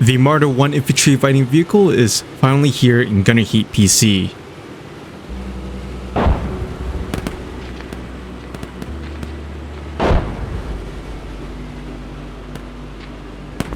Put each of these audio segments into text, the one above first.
The Marder 1 infantry fighting vehicle is finally here in Gunner Heat PC.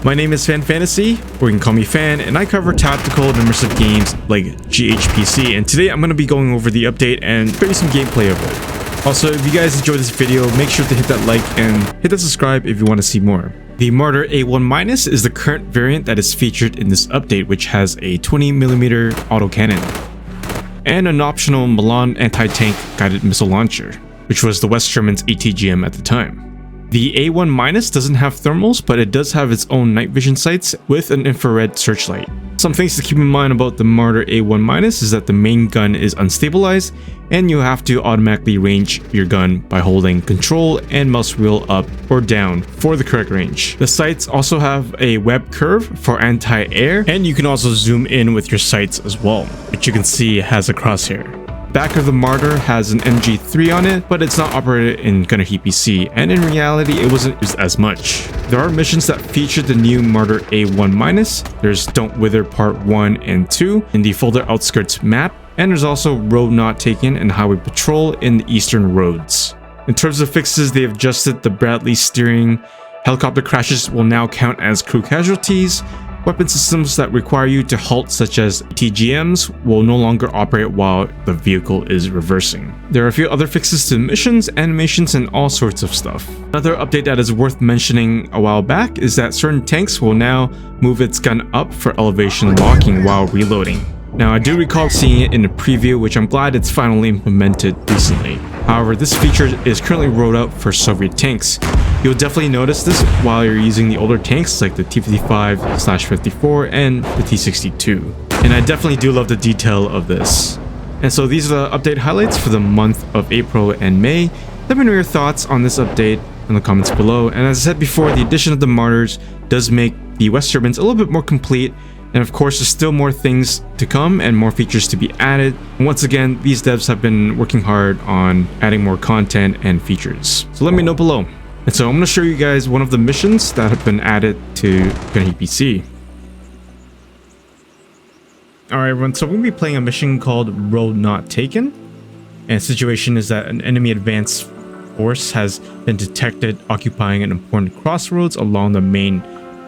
My name is Fan Fantasy, or you can call me Fan, and I cover tactical and immersive games like GHPC, and today I'm going to be going over the update and show you some gameplay of it. Also, if you guys enjoyed this video, make sure to hit that like and hit that subscribe if you want to see more. The Marder A1- is the current variant that is featured in this update, which has a 20mm autocannon and an optional Milan anti-tank guided missile launcher, which was the West Germans' ATGM at the time. The A1- doesn't have thermals, but it does have its own night vision sights with an infrared searchlight. Some things to keep in mind about the Marder A1- is that the main gun is unstabilized and you have to automatically range your gun by holding control and mouse wheel up or down for the correct range. The sights also have a web curve for anti-air, and you can also zoom in with your sights as well, which you can see has a crosshair. Back of the Marder has an MG3 on it, but it's not operated in Gunner Heat PC, and in reality it wasn't used as much. There are missions that feature the new Marder A1-. There's Don't Wither Part 1 and 2 in the Folder Outskirts map, and there's also Road Not Taken and Highway Patrol in the Eastern Roads. In terms of fixes, they have adjusted the Bradley steering. Helicopter crashes will now count as crew casualties. Weapon systems that require you to halt, such as TGMs, will no longer operate while the vehicle is reversing. There are a few other fixes to missions, animations, and all sorts of stuff. Another update that is worth mentioning a while back is that certain tanks will now move its gun up for elevation locking while reloading. Now, I do recall seeing it in a preview, which I'm glad it's finally implemented recently. However, this feature is currently rolled out for Soviet tanks. You'll definitely notice this while you're using the older tanks like the T-55/54 and the T-62. And I definitely do love the detail of this. And so these are the update highlights for the month of April and May. Let me know your thoughts on this update in the comments below. And as I said before, the addition of the Marders does make the West Germans a little bit more complete. And of course, there's still more things to come and more features to be added. And once again, these devs have been working hard on adding more content and features. So let me know below. And so I'm going to show you guys one of the missions that have been added to Gunner Heat PC. Alright everyone, so we're going to be playing a mission called Road Not Taken. And the situation is that an enemy advance force has been detected occupying an important crossroads along the main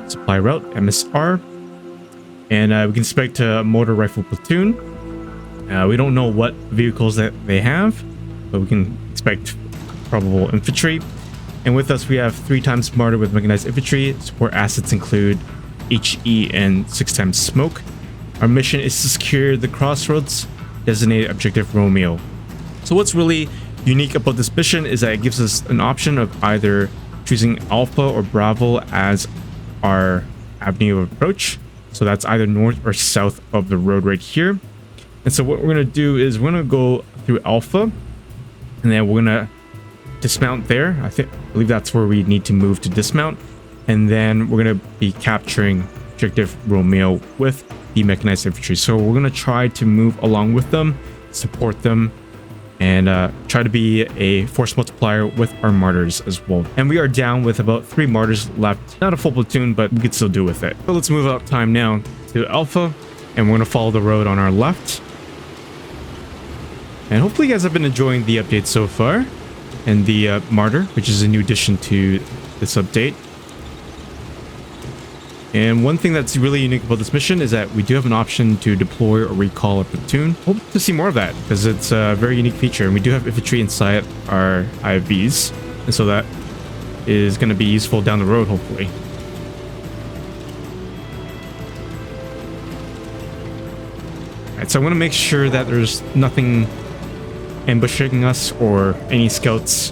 supply route, MSR. And we can expect a motor rifle platoon. We don't know what vehicles that they have, but we can expect probable infantry. And with us, we have 3x Marder with mechanized infantry. Support assets include HE and 6x smoke. Our mission is to secure the crossroads, designated objective Romeo. So what's really unique about this mission is that it gives us an option of either choosing Alpha or Bravo as our avenue of approach. So that's either north or south of the road right here. And so what we're going to do is we're going to go through Alpha, and then we're going to dismount there. I believe that's where we need to move to dismount. And then we're going to be capturing objective Romeo with the mechanized infantry. So we're going to try to move along with them, support them, and try to be a force multiplier with our Marders as well. And we are down with about 3 Marders left. Not a full platoon, but we could still do with it. So let's move up time now to Alpha, and we're going to follow the road on our left. And hopefully you guys have been enjoying the update so far, and the Marder, which is a new addition to this update. And one thing that's really unique about this mission is that we do have an option to deploy or recall a platoon. Hope to see more of that, because it's a very unique feature, and we do have infantry inside our IVs, and so that is going to be useful down the road, hopefully. Alright, so I'm going to make sure that there's nothing ambushing us or any scouts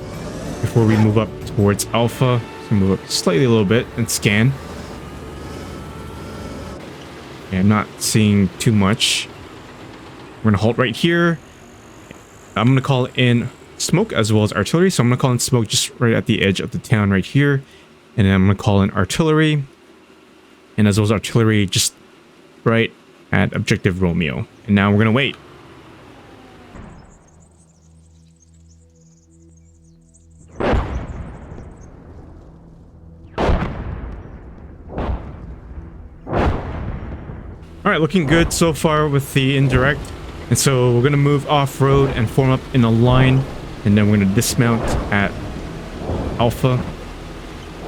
before we move up towards Alpha. So move up slightly a little bit and scan. Okay, I'm not seeing too much. We're gonna halt right here. I'm gonna call in smoke as well as artillery. So I'm gonna call in smoke just right at the edge of the town right here, and then I'm gonna call in artillery, and as well as artillery just right at objective Romeo. And now we're gonna wait. All right, looking good so far with the indirect. And so we're going to move off-road and form up in a line. And then we're going to dismount at Alpha.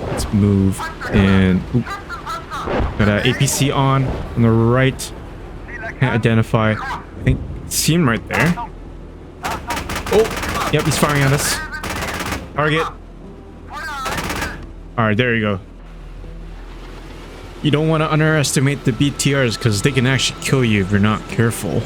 Let's move and... Oop, got an APC on the right. Can't identify. I think see him right there. Oh, yep, he's firing at us. Target. Alright, there you go. You don't want to underestimate the BTRs because they can actually kill you if you're not careful.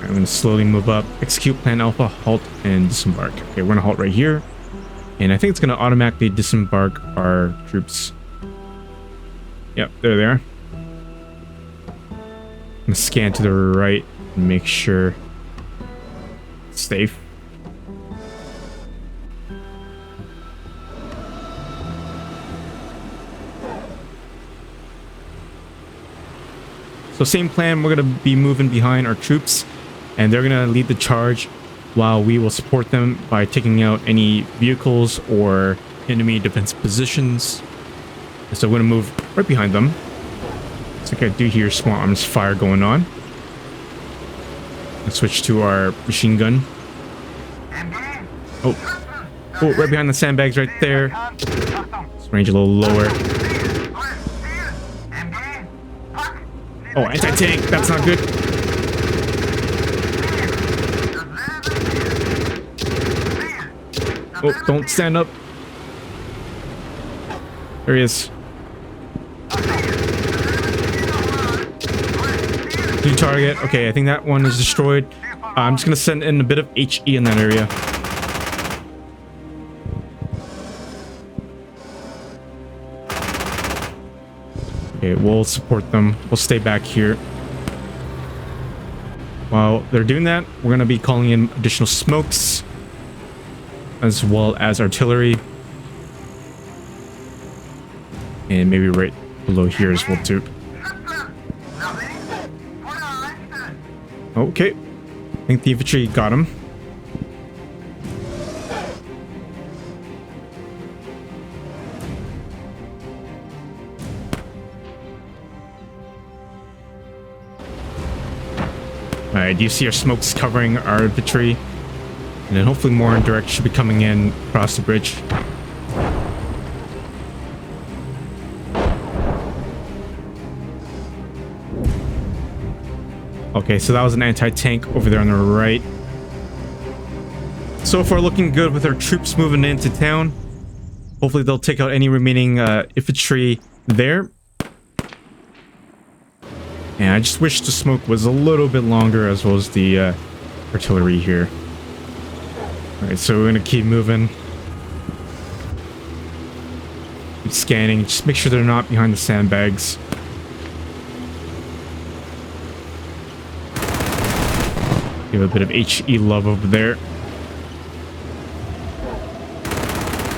I'm going to slowly move up. Execute plan Alpha, halt, and disembark. Okay, we're going to halt right here. And I think it's going to automatically disembark our troops. Yep, there they are. I'm going to scan to the right and make sure it's safe. So same plan, we're going to be moving behind our troops. And they're going to lead the charge while we will support them by taking out any vehicles or enemy defense positions. So we're going to move right behind them. So I do hear small arms fire going on. Let's switch to our machine gun. Oh, right behind the sandbags right there. Let's range a little lower. Oh, anti-tank, that's not good. Oh, don't stand up. There he is. New target. Okay, I think that one is destroyed. I'm just going to send in a bit of HE in that area. Okay, we'll support them. We'll stay back here. While they're doing that, we're going to be calling in additional smokes, as well as artillery. And maybe right below here as well too. Okay. I think the infantry got him. Alright, do you see our smokes covering our infantry? And then hopefully more indirect should be coming in across the bridge. Okay, so that was an anti-tank over there on the right. So far looking good with our troops moving into town. Hopefully they'll take out any remaining infantry there. And I just wish the smoke was a little bit longer, as well as the artillery here. Alright, so we're gonna keep moving. Keep scanning, just make sure they're not behind the sandbags. Give a bit of HE love over there.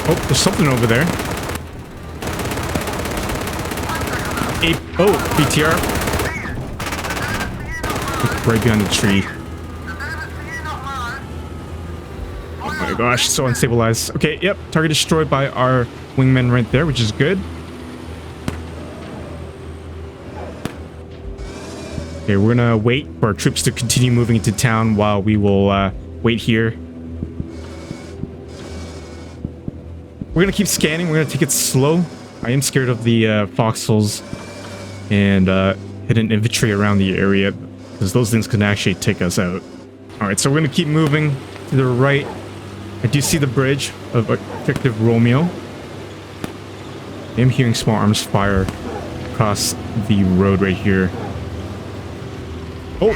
Oh, there's something over there. Oh, BTR. Right behind the tree. Oh my gosh, so unstabilized. Okay, yep, target destroyed by our wingmen right there, which is good. Okay, we're gonna wait for our troops to continue moving into town while we will wait here. We're gonna keep scanning. We're gonna take it slow. I am scared of the foxholes and hidden infantry around the area, because those things can actually take us out. Alright, so we're gonna keep moving to the right. I do see the bridge of Objective Romeo. I am hearing small arms fire across the road right here. Oh,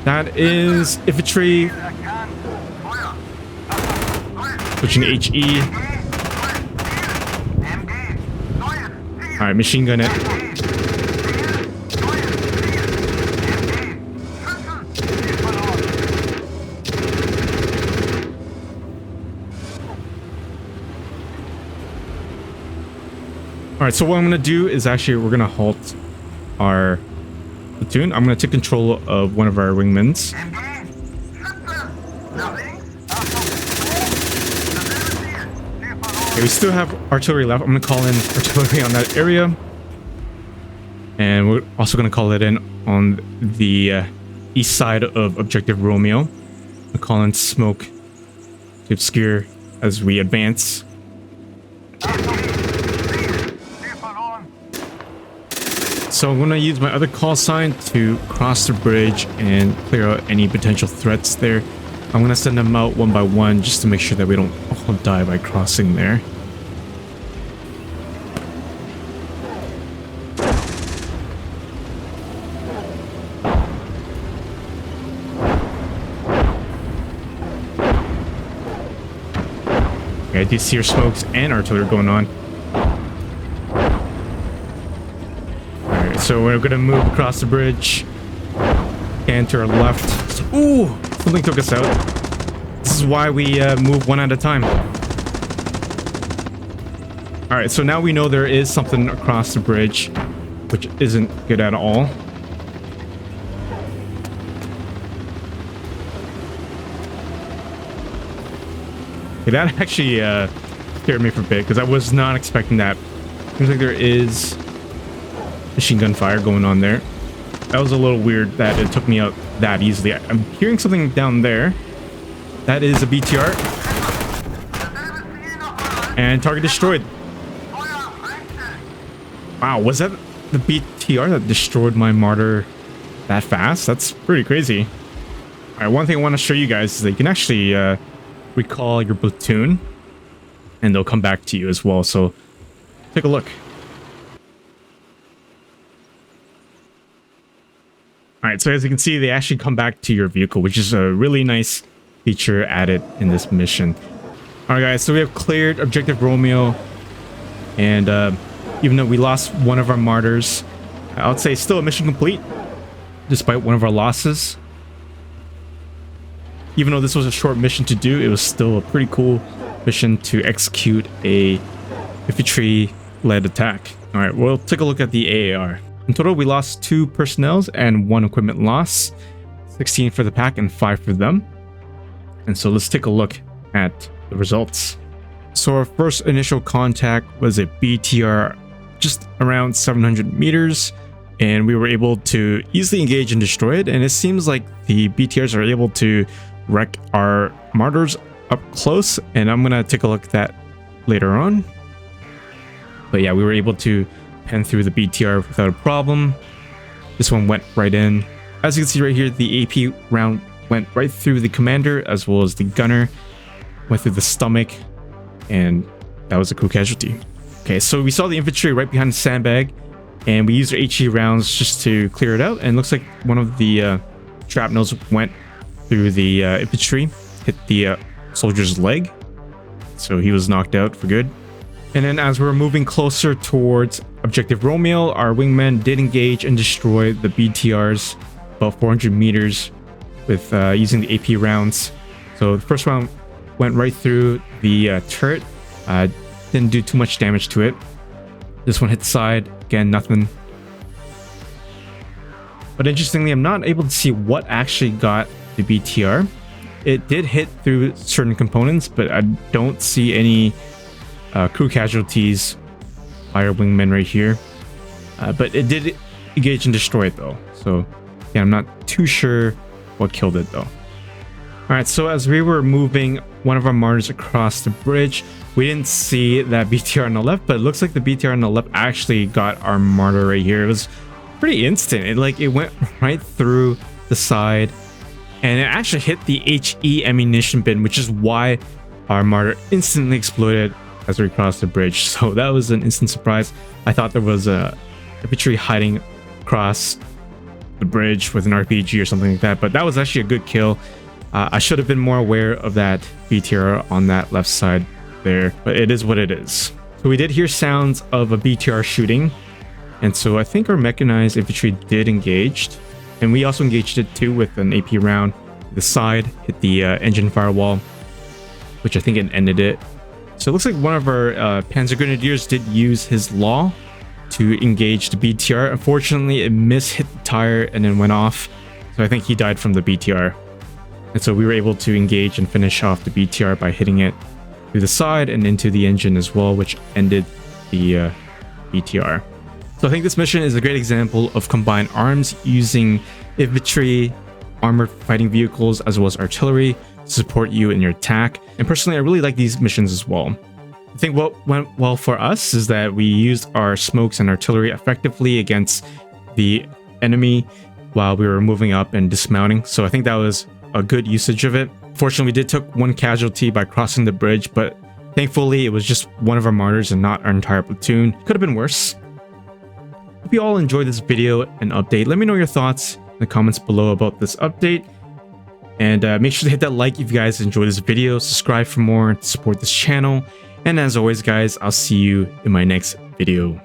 that is infantry. Switching to HE. Alright, machine gun it. Alright, so what I'm going to do is actually we're going to halt our platoon. I'm going to take control of one of our wingmans. Okay, we still have artillery left. I'm going to call in artillery on that area. And we're also going to call it in on the east side of Objective Romeo. We'll call in smoke to obscure as we advance. So I'm going to use my other call sign to cross the bridge and clear out any potential threats there. I'm going to send them out one by one just to make sure that we don't all die by crossing there. Okay, I do see your smokes and artillery going on. Alright, so we're gonna move across the bridge and to our left. Ooh! Something took us out. This is why we move one at a time. Alright, so now we know there is something across the bridge, which isn't good at all. Okay, that actually scared me for a bit because I was not expecting that. Seems like there is machine gun fire going on there. That was a little weird that it took me out that easily. I'm hearing something down there. That is a BTR. And target destroyed. Wow, was that the BTR that destroyed my Marder that fast? That's pretty crazy. Alright, one thing I want to show you guys is that you can actually recall your platoon and they'll come back to you as well, so take a look. Alright, so as you can see, they actually come back to your vehicle, which is a really nice feature added in this mission. Alright guys, so we have cleared Objective Romeo, and even though we lost one of our Marders, I would say still a mission complete despite one of our losses. Even though this was a short mission to do, it was still a pretty cool mission to execute a infantry-led attack. Alright, we'll take a look at the AAR. In total, we lost 2 personnels and 1 equipment loss. 16 for the Pact and 5 for them. And so let's take a look at the results. So our first initial contact was a BTR just around 700 meters. And we were able to easily engage and destroy it. And it seems like the BTRs are able to wreck our Marders up close, and I'm gonna take a look at that later on. But yeah, we were able to pen through the BTR without a problem. This one went right in. As you can see right here, the AP round went right through the commander as well as the gunner, went through the stomach, and that was a cool casualty. Okay, so we saw the infantry right behind the sandbag, and we used our HE rounds just to clear it out, and it looks like one of the shrapnels went through the infantry, hit the soldier's leg, so he was knocked out for good. And then as we were moving closer towards Objective Romeo, our wingmen did engage and destroy the BTRs about 400 meters with using the AP rounds. So the first round went right through the turret, didn't do too much damage to it. This one hit the side, again nothing. But interestingly, I'm not able to see what actually got the BTR. It did hit through certain components, but I don't see any crew casualties by our wingmen right here. But it did engage and destroy it though. So yeah, I'm not too sure what killed it though. Alright, so as we were moving one of our Marders across the bridge, we didn't see that BTR on the left, but it looks like the BTR on the left actually got our Marder right here. It was pretty instant. It went right through the side, and it actually hit the HE ammunition bin, which is why our Marder instantly exploded as we crossed the bridge. So that was an instant surprise. I thought there was a infantry hiding across the bridge with an RPG or something like that, but that was actually a good kill. I should have been more aware of that BTR on that left side there, but it is what it is. So we did hear sounds of a BTR shooting, and so I think our mechanized infantry did engage, and we also engaged it too with an AP round. The side hit the engine firewall, which I think it ended it. So it looks like one of our Panzer Grenadiers did use his law to engage the BTR. Unfortunately, it hit the tire and then went off, so I think he died from the BTR. And so we were able to engage and finish off the BTR by hitting it through the side and into the engine as well, which ended the BTR. So I think this mission is a great example of combined arms using infantry, armored fighting vehicles, as well as artillery to support you in your attack. And personally, I really like these missions as well. I think what went well for us is that we used our smokes and artillery effectively against the enemy while we were moving up and dismounting. So I think that was a good usage of it. Fortunately, we did took one casualty by crossing the bridge, but thankfully it was just one of our Marders and not our entire platoon. Could have been worse. Hope you all enjoyed this video and update. Let me know your thoughts in the comments below about this update. And make sure to hit that like if you guys enjoyed this video. Subscribe for more to support this channel. And as always, guys, I'll see you in my next video.